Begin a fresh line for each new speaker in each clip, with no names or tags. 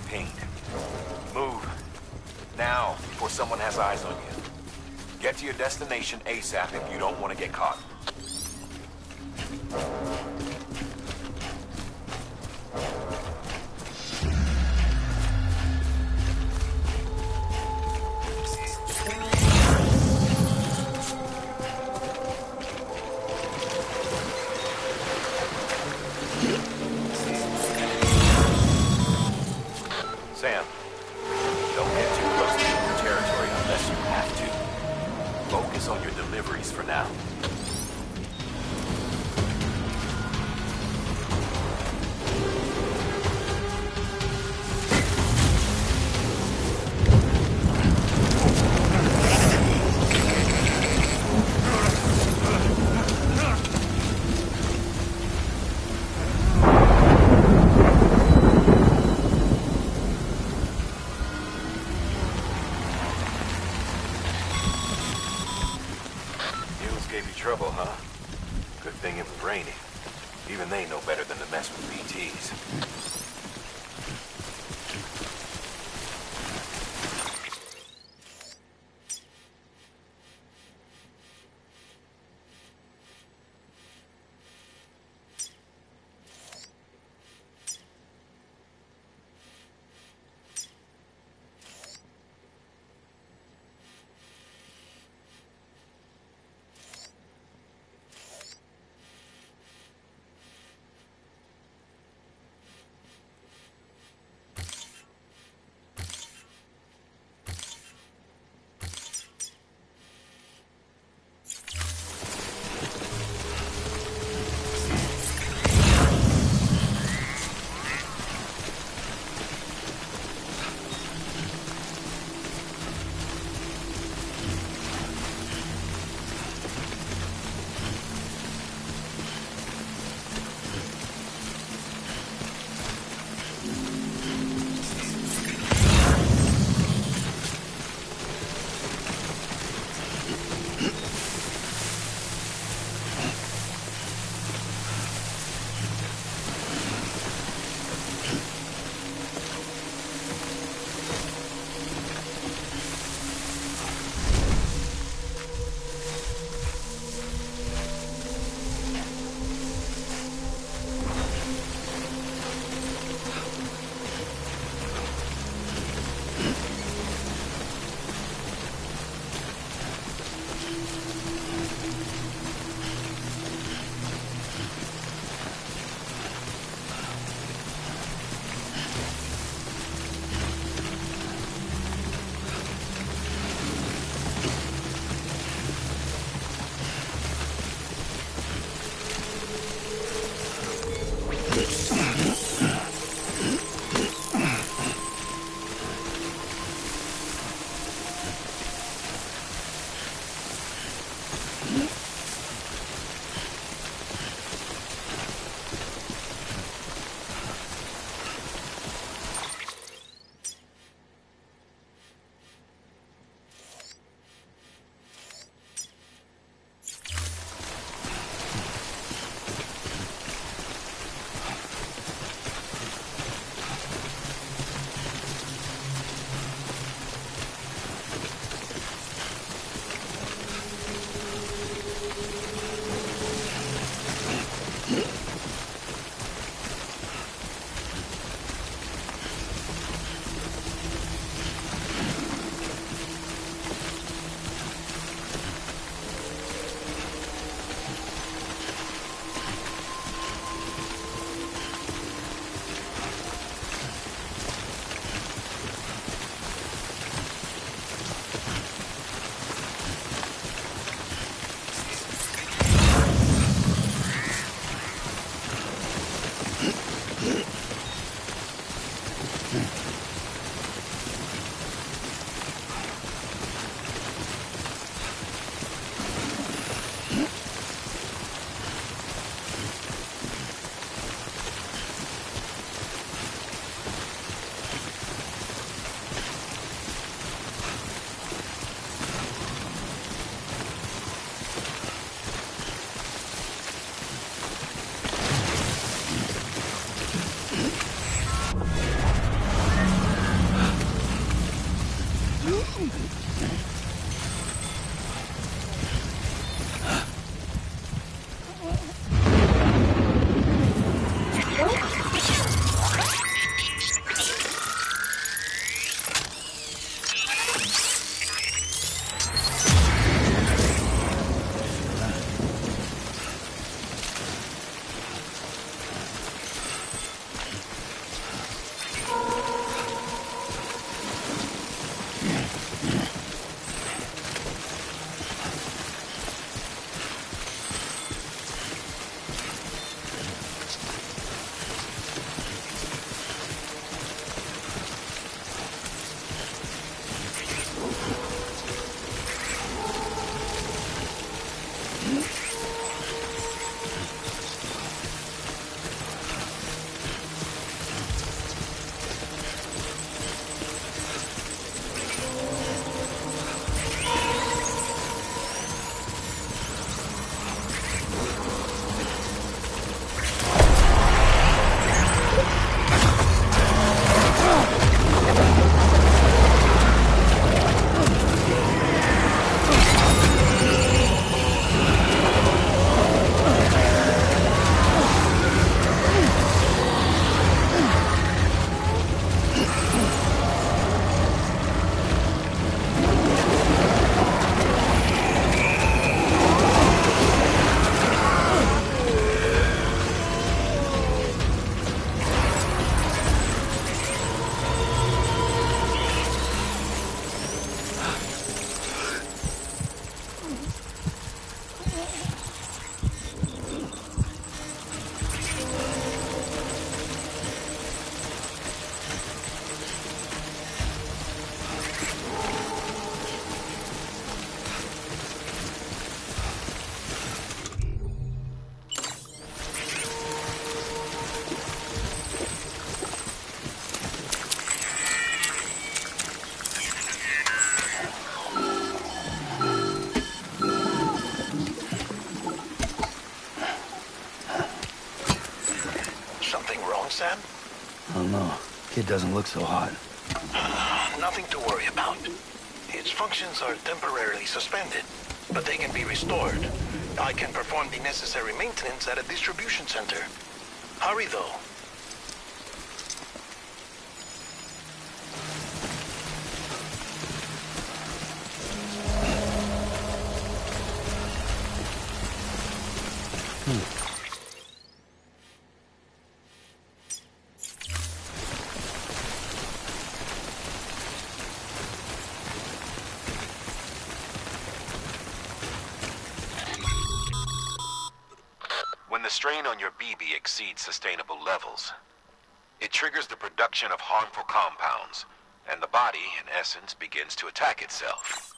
pinged. Move. Now, before someone has eyes on you. Get to your destination ASAP if you don't want to get caught. Sam, don't get too close to your territory unless you have to. Focus on your deliveries for now. Gave you trouble, huh? Good thing it was raining. Even they know better than to mess with BTs.
Sam?
I don't know. Kid doesn't look so hot.
Nothing to worry about. Its functions are temporarily suspended, but they can be restored. I can perform the necessary maintenance at a distribution center. Hurry, though.
When the strain on your BB exceeds sustainable levels, it triggers the production of harmful compounds, and the body, in essence, begins to attack itself.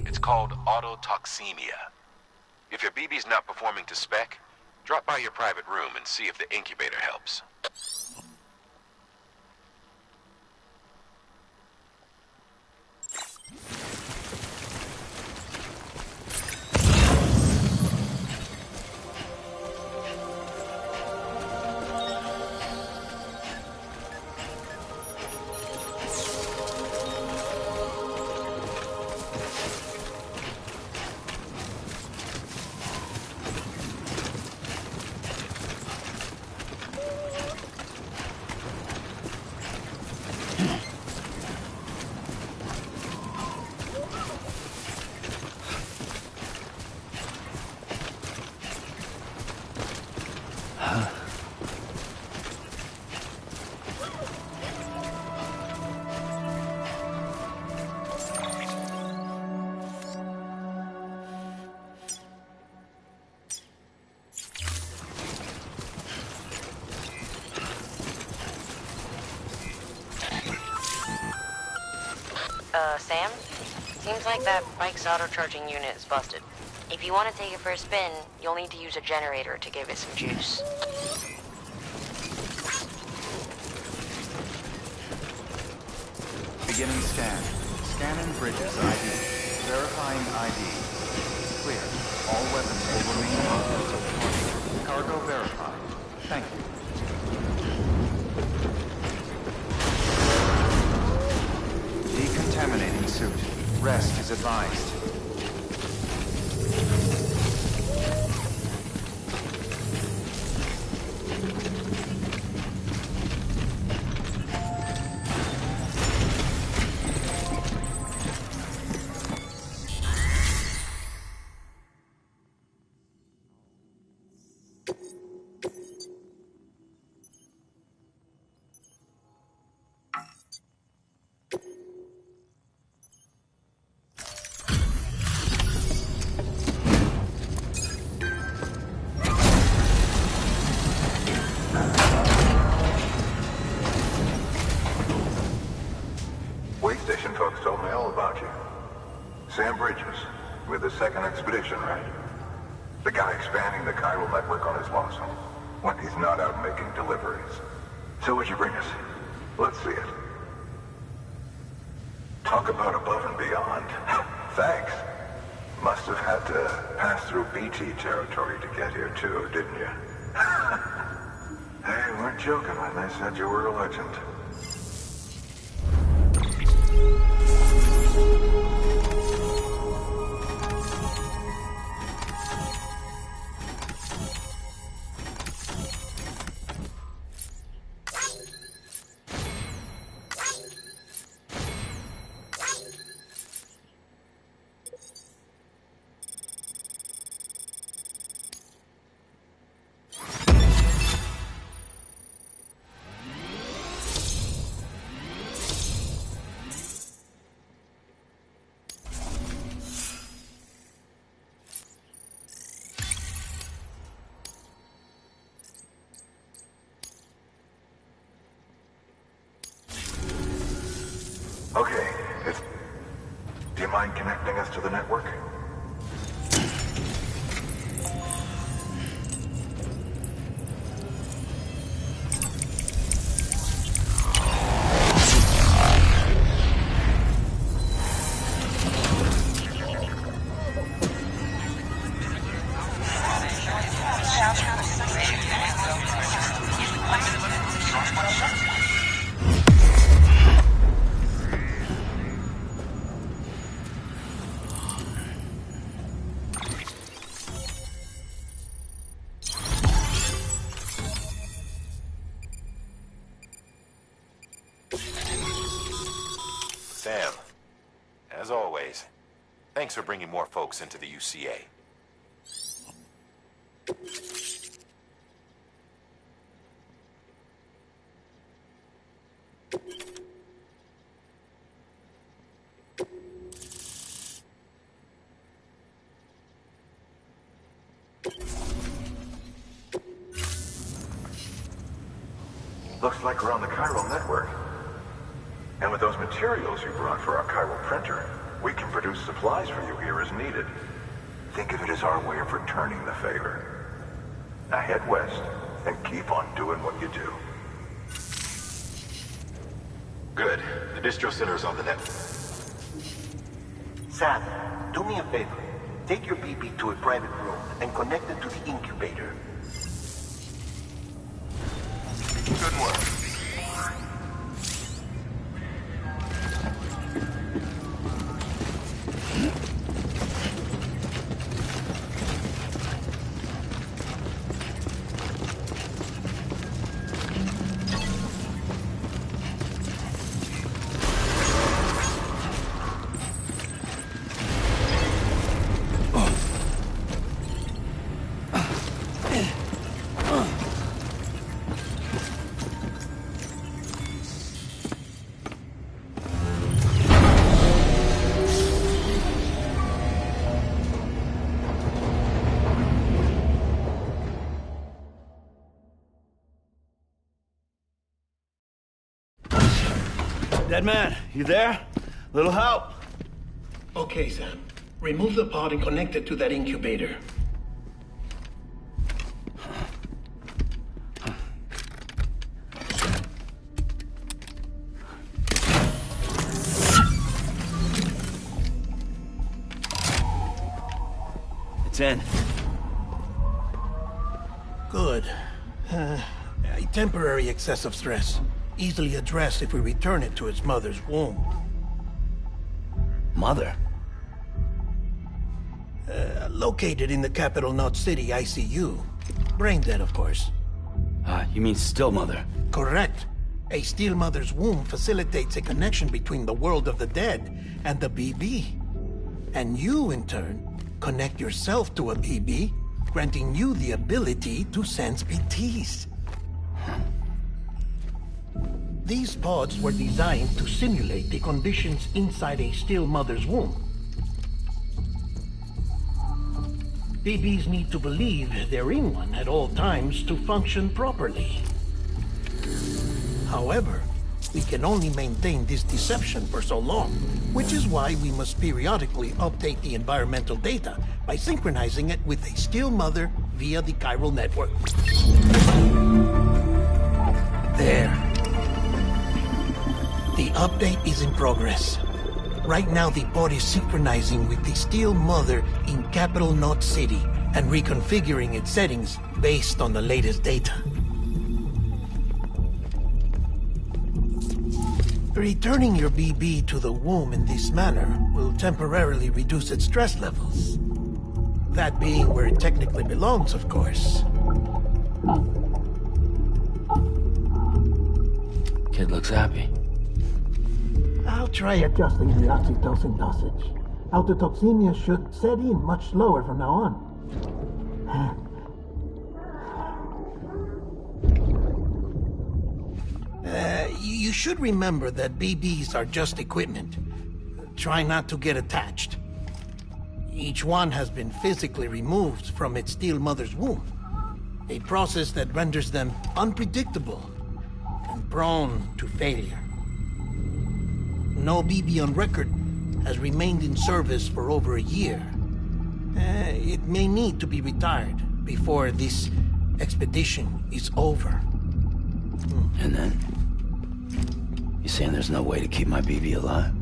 It's called autotoxemia. If your BB's not performing to spec, drop by your private room and see if the incubator helps.
Sam? Seems like that bike's auto-charging unit is busted. If you want to take it for a spin, you'll need to use a generator to give it some juice.
Beginning scan. Scanning bridges ID. Verifying ID. Clear. All weapons will remain locked until departure. Cargo verified. Thank you. Decontaminating suit. Rest is advised.
Wait station folks told me all about you. Sam Bridges, with the second expedition, right? The guy expanding the chiral network on his lonesome, when he's not out making deliveries. So what'd you bring us? Let's see it. Talk about above and beyond. Thanks. Must have had to pass through BT territory to get here too, didn't you? They weren't joking when they said you were a legend. Okay, do you mind connecting us to the network?
Sam, as always, thanks for bringing more folks into the UCA.
Looks like we're on the chiral network. And with those materials you brought for our chiral printer, we can produce supplies for you here as needed. Think of it as our way of returning the favor. Now head west and keep on doing what you do.
Good. The distro center's on the network.
Sam, do me a favor. Take your BB to a private room and connect it to the incubator.
Good work.
Dead man, you there? Little help?
Okay, Sam. Remove the pod and connect it to that incubator.
It's in.
Good. A temporary excessive stress. Easily addressed if we return it to its mother's womb.
mother?
Located in the capital Knot City ICU. Brain dead, of course.
You mean still mother?
Correct. A steel mother's womb facilitates a connection between the world of the dead and the BB. And you, in turn, connect yourself to a BB, granting you the ability to sense BTs. These pods were designed to simulate the conditions inside a still mother's womb. BBs need to believe they're in one at all times to function properly. However, we can only maintain this deception for so long, which is why we must periodically update the environmental data by synchronizing it with a still mother via the chiral network. There. The update is in progress. Right now, the pod is synchronizing with the steel mother in capital Knot City and reconfiguring its settings based on the latest data. Returning your BB to the womb in this manner will temporarily reduce its stress levels. That being where it technically belongs, of course.
Kid looks happy.
I'll try adjusting the oxytocin dosage. Autotoxemia should set in much slower from now on. You should remember that BBs are just equipment. Try not to get attached. Each one has been physically removed from its steel mother's womb. A process that renders them unpredictable and prone to failure. No BB on record has remained in service for over a year. It may need to be retired before this expedition is over.
And then? You saying there's no way to keep my BB alive?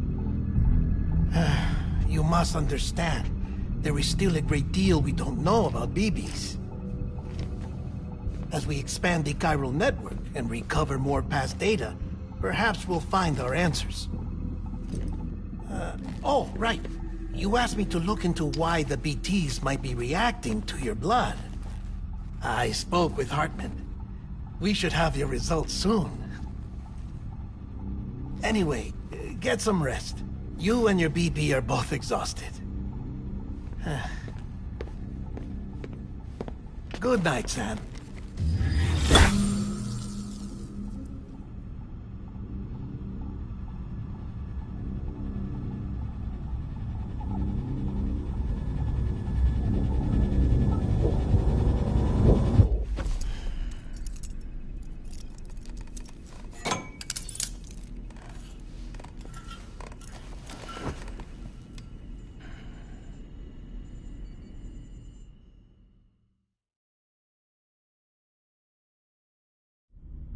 You must understand, there is still a great deal we don't know about BBs. As we expand the chiral network and recover more past data, perhaps we'll find our answers. Oh, right. You asked me to look into why the BTs might be reacting to your blood. I spoke with Hartman. We should have your results soon. Anyway, get some rest. You and your BB are both exhausted. Good night, Sam.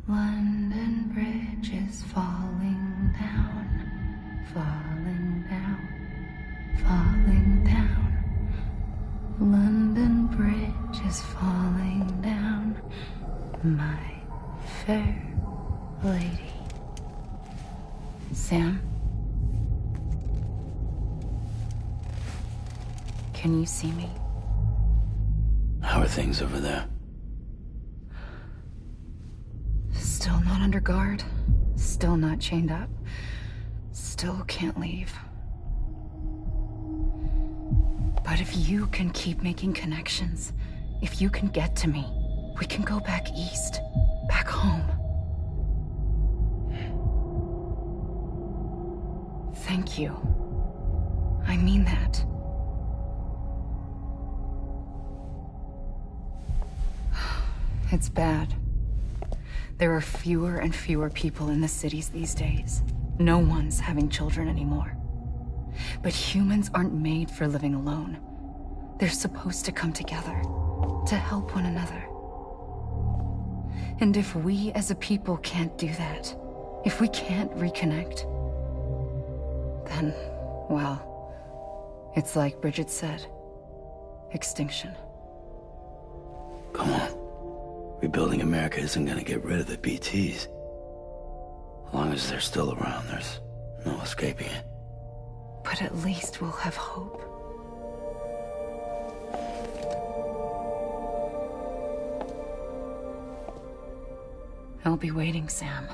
London Bridge is falling down, falling down, falling down. London Bridge is falling down, my fair lady. Sam? Can you see me?
How are things over there?
Still not under guard, still not chained up, still can't leave. But if you can keep making connections, if you can get to me, we can go back east, back home. Thank you. I mean that. It's bad. There are fewer and fewer people in the cities these days. No one's having children anymore. But humans aren't made for living alone. They're supposed to come together, to help one another. And if we as a people can't do that, if we can't reconnect, then, well, it's like Bridget said, extinction.
Come on. Rebuilding America isn't gonna get rid of the BTs. As long as they're still around, there's no escaping it.
But at least we'll have hope. I'll be waiting, Sam.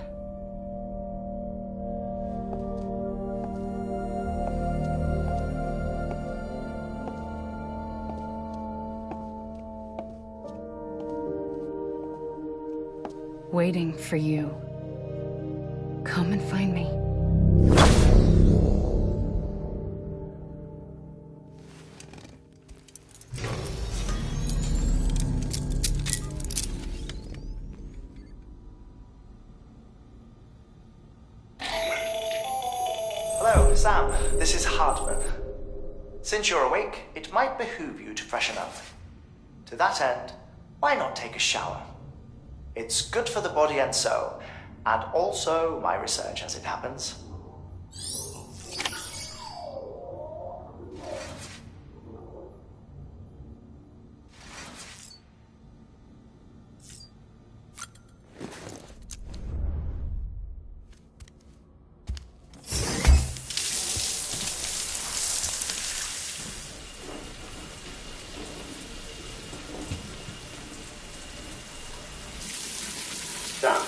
Waiting for you. Come and find me.
Hello, Sam. This is Hartman. Since you're awake, it might behoove you to freshen up. To that end, why not take a shower? It's good for the body and soul, and also my research as it happens.
Sam,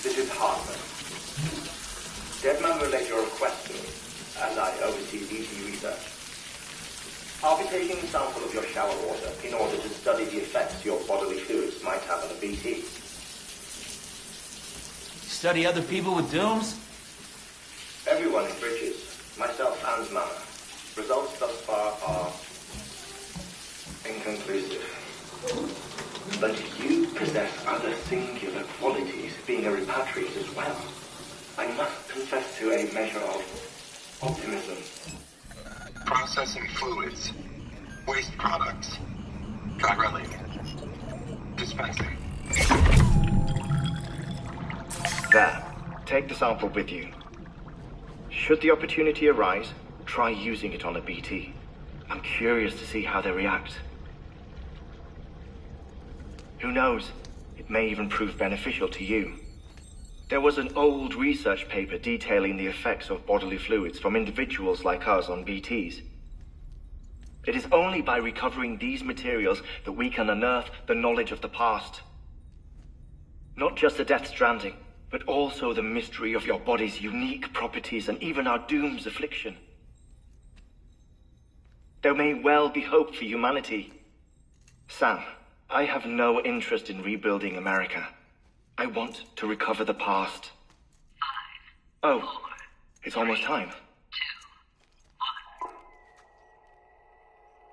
this is Hartman. Deadman relayed your request to me, as I oversee BT research. I'll be taking a sample of your shower water in order to study the effects your bodily fluids might have on a BT.
Study other people with dooms?
Everyone in Bridges, myself and Mama. Results thus far are inconclusive. But you possess other singular qualities, being a repatriate as well. I must confess to a measure of optimism.
Processing fluids, waste products, dry dispensing.
There. Take the sample with you. Should the opportunity arise, try using it on a BT. I'm curious to see how they react. Who knows? It may even prove beneficial to you. There was an old research paper detailing the effects of bodily fluids from individuals like us on BTs. It is only by recovering these materials that we can unearth the knowledge of the past. Not just the Death Stranding, but also the mystery of your body's unique properties and even our doom's affliction. There may well be hope for humanity. Sam, I have no interest in rebuilding America. I want to recover the past. 5, 4, it's almost time. 2,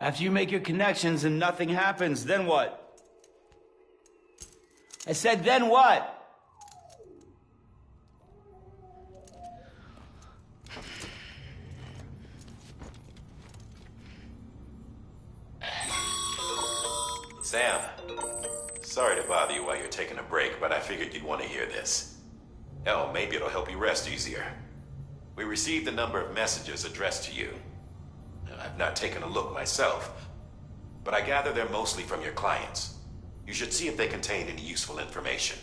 1. After you make your connections and nothing happens, then what? I said, then what?
Sam, sorry to bother you while you're taking a break, but I figured you'd want to hear this. Hell, maybe it'll help you rest easier. We received a number of messages addressed to you. I've not taken a look myself, but I gather they're mostly from your clients. You should see if they contain any useful information.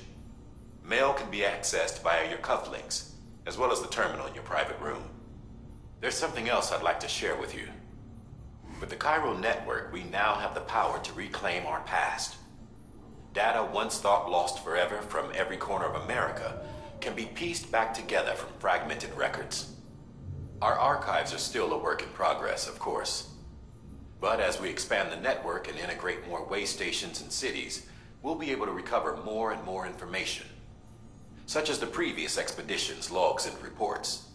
Mail can be accessed via your cufflinks, as well as the terminal in your private room. There's something else I'd like to share with you. With the Chiral Network, we now have the power to reclaim our past. Data once thought lost forever from every corner of America can be pieced back together from fragmented records. Our archives are still a work in progress, of course. But as we expand the network and integrate more way stations and cities, we'll be able to recover more and more information, such as the previous expedition's logs and reports.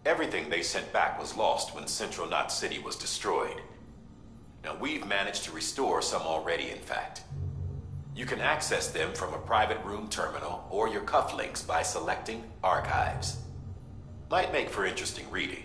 Everything they sent back was lost when Central Knot City was destroyed. Now, we've managed to restore some already, in fact. You can access them from a private room terminal or your cufflinks by selecting Archives. Might make for interesting reading.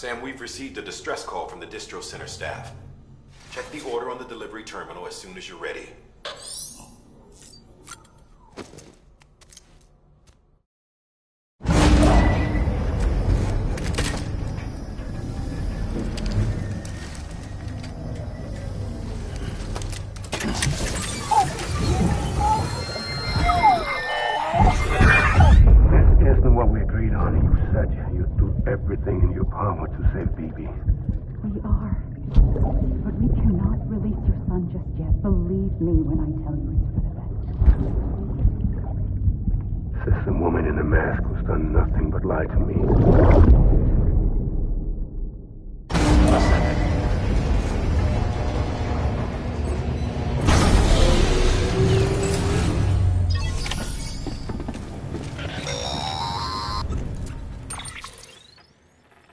Sam, we've received a distress call from the distro center staff. Check the order on the delivery terminal as soon as you're ready.
Isn't what we agreed on. You said you'd do everything in your power to save BB.
We are. But we cannot release your son just yet. Believe me when I tell you it's for the best.
System woman in the mask who's done nothing but lie to me.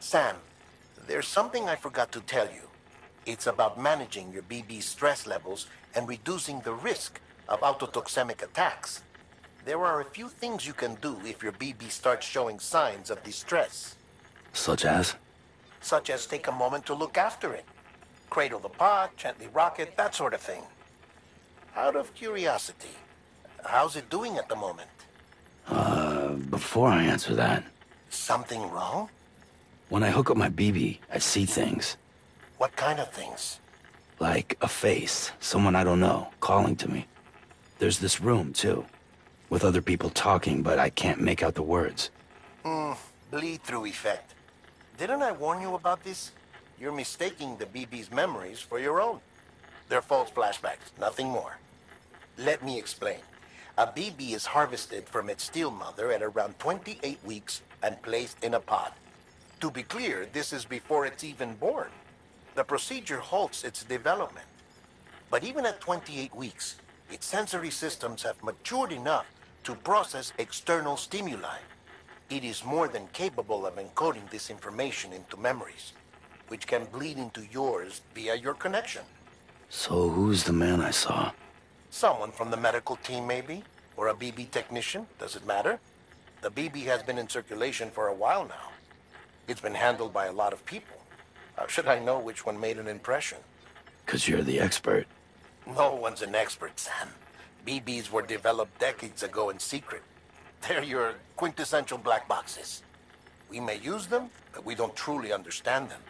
Sam, there's something I forgot to tell you. It's about managing your BB stress levels and reducing the risk of autotoxemic attacks. There are a few things you can do if your BB starts showing signs of distress.
Such as?
Such as take a moment to look after it. Cradle the pod, gently rock it, that sort of thing. Out of curiosity, how's it doing at the moment?
Before I answer that,
Something wrong?
when I hook up my BB, I see things.
What kind of things?
Like a face, someone I don't know, calling to me. There's this room, too, with other people talking, but I can't make out the words.
Bleed-through effect. Didn't I warn you about this? You're mistaking the BB's memories for your own. They're false flashbacks, nothing more. Let me explain. A BB is harvested from its steel mother at around 28 weeks and placed in a pod. To be clear, this is before it's even born. The procedure halts its development. But even at 28 weeks, its sensory systems have matured enough to process external stimuli. It is more than capable of encoding this information into memories, which can bleed into yours via your connection.
So who's the man I saw?
Someone from the medical team, maybe? Or a BB technician? Does it matter? The BB has been in circulation for a while now. It's been handled by a lot of people. How should I know which one made an impression?
'Cause you're the expert.
No one's an expert, Sam. BBs were developed decades ago in secret. They're your quintessential black boxes. We may use them, but we don't truly understand them.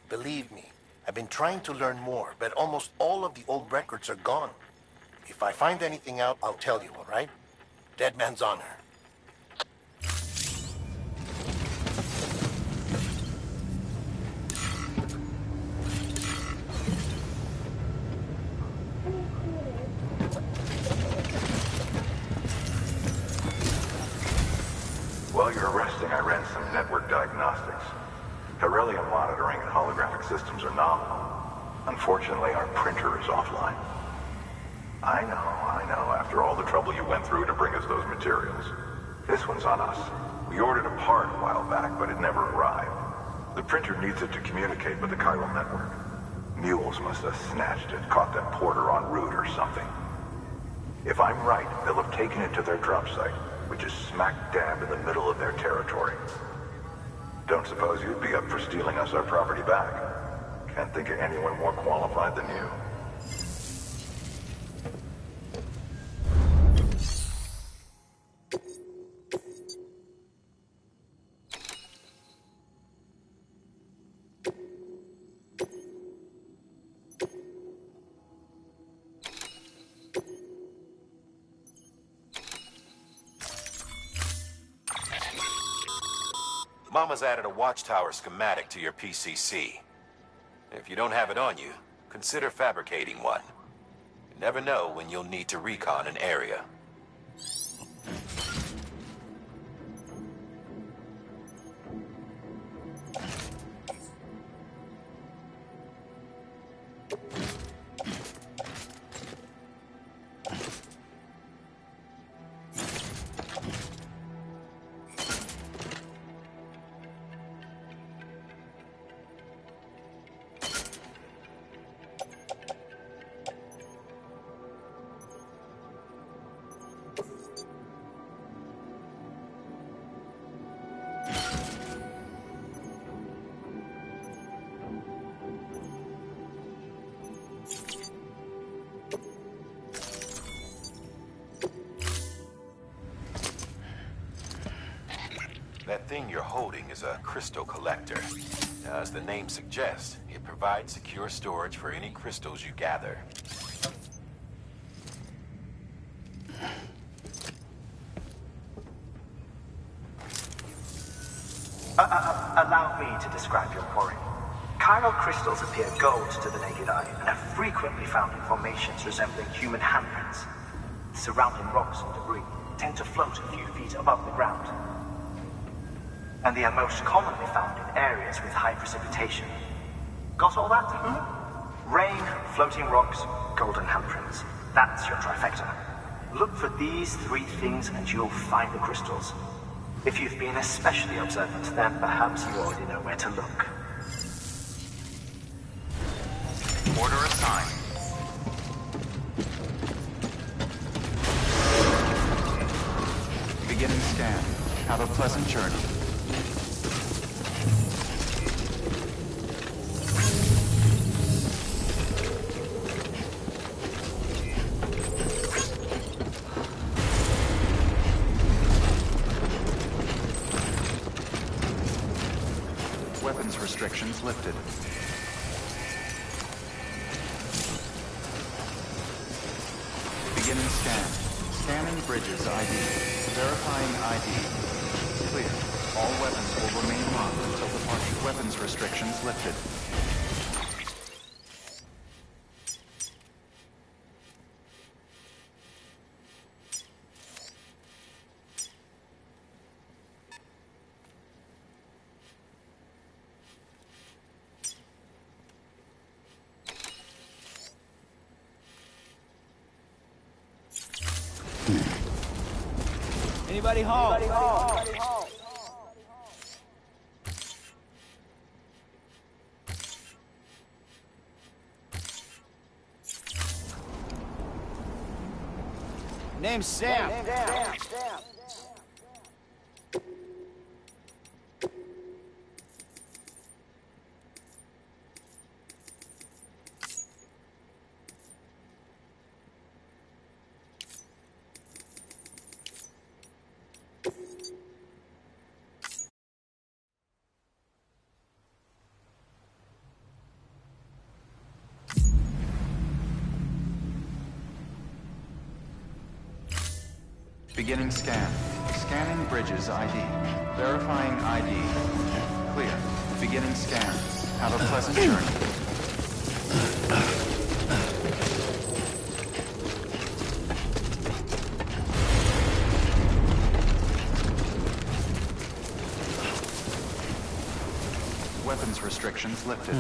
Believe me, I've been trying to learn more, but almost all of the old records are gone. If I find anything out, I'll tell you, all right? Dead man's honor.
While you're resting, I ran some network diagnostics. Beryllium monitoring and holographic systems are nominal. Unfortunately, our printer is offline. I know, after all the trouble you went through to bring us those materials. This one's on us. We ordered a part a while back, but it never arrived. The printer needs it to communicate with the chiral network. Mules must have snatched it, caught that porter en route or something. If I'm right, they'll have taken it to their drop site, which is smack dab in the middle of their territory. Don't suppose you'd be up for stealing us our property back? Can't think of anyone more qualified than you.
Mama's added a watchtower schematic to your PCC. If you don't have it on you, consider fabricating one. You never know when you'll need to recon an area. That thing you're holding is a crystal collector. Now, as the name suggests, it provides secure storage for any crystals you gather.
Allow me to describe your quarry. Chiral crystals appear gold to the naked eye and are frequently found in formations resembling human handprints. Surrounding rocks and debris tend to float a few feet above the ground. And they are most commonly found in areas with high precipitation. Got all that? Rain, floating rocks, golden handprints. That's your trifecta. Look for these three things and you'll find the crystals. If you've been especially observant, then perhaps you already know where to look.
Order assigned. Beginning scan. Have a pleasant journey. Weapons restrictions lifted. Beginning scan. Scanning bridges ID. Verifying ID. Clear. All weapons will remain locked until departure. Weapons restrictions lifted.
Anybody home? Anybody home? Name's Sam.
Beginning scan. Scanning bridges ID. Verifying ID. Clear. Beginning scan. Have a pleasant journey. Weapons restrictions lifted.